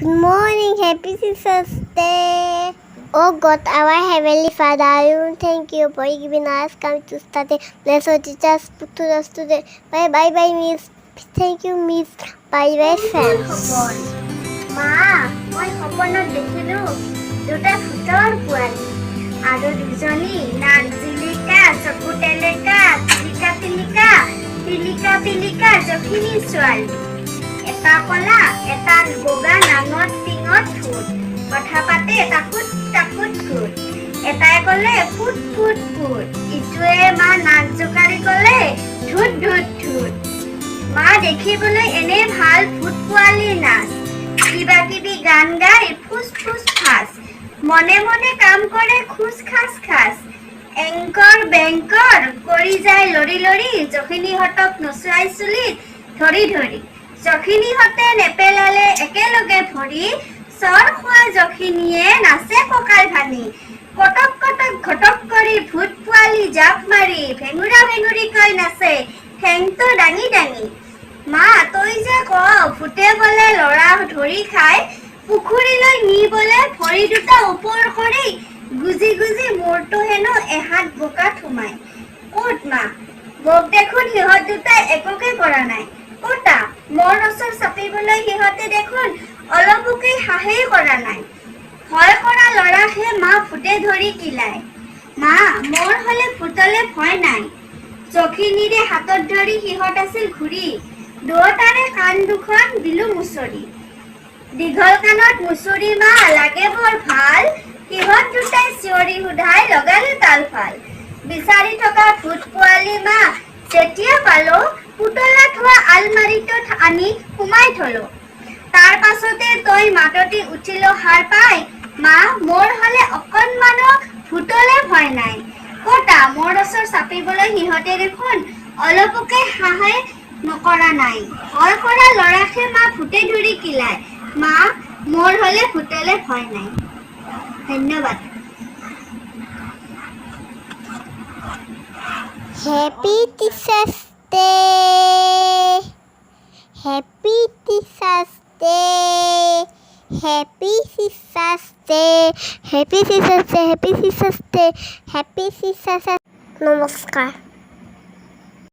Good morning, happy Sister's Day. Oh God, our Heavenly Father, I want to thank you for giving us come to study. Bless our teachers, put to us today. Bye, Miss. Thank you, Miss. Bye, friends. মা মই সপোনত দেখিলোঁ দুটা ভূতৰ পোৱালি আৰু দুজনী নাক জিলিকা চকু টেলেকা চিলিকা পিলিকা পিলিকা পিলিকা জখিনী ছোৱালী এটা কলা এটা বগা নাঙত টিঙত ফুট কথা পাতে তাকুত তাকুত ফুট এটাই ক'লে ফুট ফুট ফুট ইটোৱে মা নাক জোকাৰি ক'লে ধুত ধুত ধুত মা দেখিবলৈ এনে ভাল ফুট পোৱালি নাচ কিবা কিবি গান গাই ফুচ ফুচ ফাচ মনে মনে কাম কৰে খুচ খাচ খাচ এংকৰ বেংকৰ কৰি যায় লৰি লৰি জখিনীহঁতক নচুৱাই চুলিত ধৰি ধৰি জখিনীহঁতে নেপেলালে একেলগে ভৰি চৰ খোৱা জখিনীয়ে নাচে কঁকাল ভাঙি কটক কটক ঘটক কৰি ভূত পোৱালি জাপ মাৰি ভেঙুৰা ভেঙুৰিকৈ নাচে ঠেংটো দাঙি দাঙি মা তই যে ক ভূতে বোলে ল'ৰা ধৰি খাই পুখুৰীলৈ নি বোলে ভৰি দুটা ওপৰ কৰি গুজি গুজি মূৰটো হেনো এহাত বোকাত সোমাই ক'ত মা মোক দেখোন সিহঁত দুটাই একোকে কৰা নাই ক'তা মোৰ ওচৰ চাপিবলৈ সিহঁতে দেখোন অলপোকে সাহেই কৰা নাই ভয় কৰা ল'ৰাকহে মা ভূতে ধৰি কিলাই মা মোৰ হ'লে ভূতলে ভয় নাই জখিনীৰে হাতত ধৰি সিহঁত আছিল ঘূৰি দুয়োটাৰে কাণ দুখন দিলো মুচৰি দীঘল কাণত মুচৰি মা লাগে বৰ ভাল সিহঁত দুটাই চিঞৰি সোধাই লগালে তাল ফাল বিচাৰি থকা ভূত পোৱালি মা যেতিয়া পালো পুতলা থোৱা আলমাৰিটোত আনি সোমাই থলো তাৰ পাছতে তই মাততি উঠিলো সাৰ পাই মা মোৰ হ'লে অকণমানো ভূতলে ভয় নাই ক'তা মোৰ ওচৰ চাপিবলৈ সিহঁতে দেখোন অলপোকে সাহে নকৰা নাই ভয় কৰা ল'ৰাকহে মা ভূতে ধৰি কিলাই মা মোৰ হ'লে ভূতলে ভয় নাই ধন্যবাদ Happy Teacher's Day. Happy Teacher's Day. Happy Teacher's Day. Happy Teacher's Day. Happy Teacher's Day. Happy Teacher's Day. Namaskar.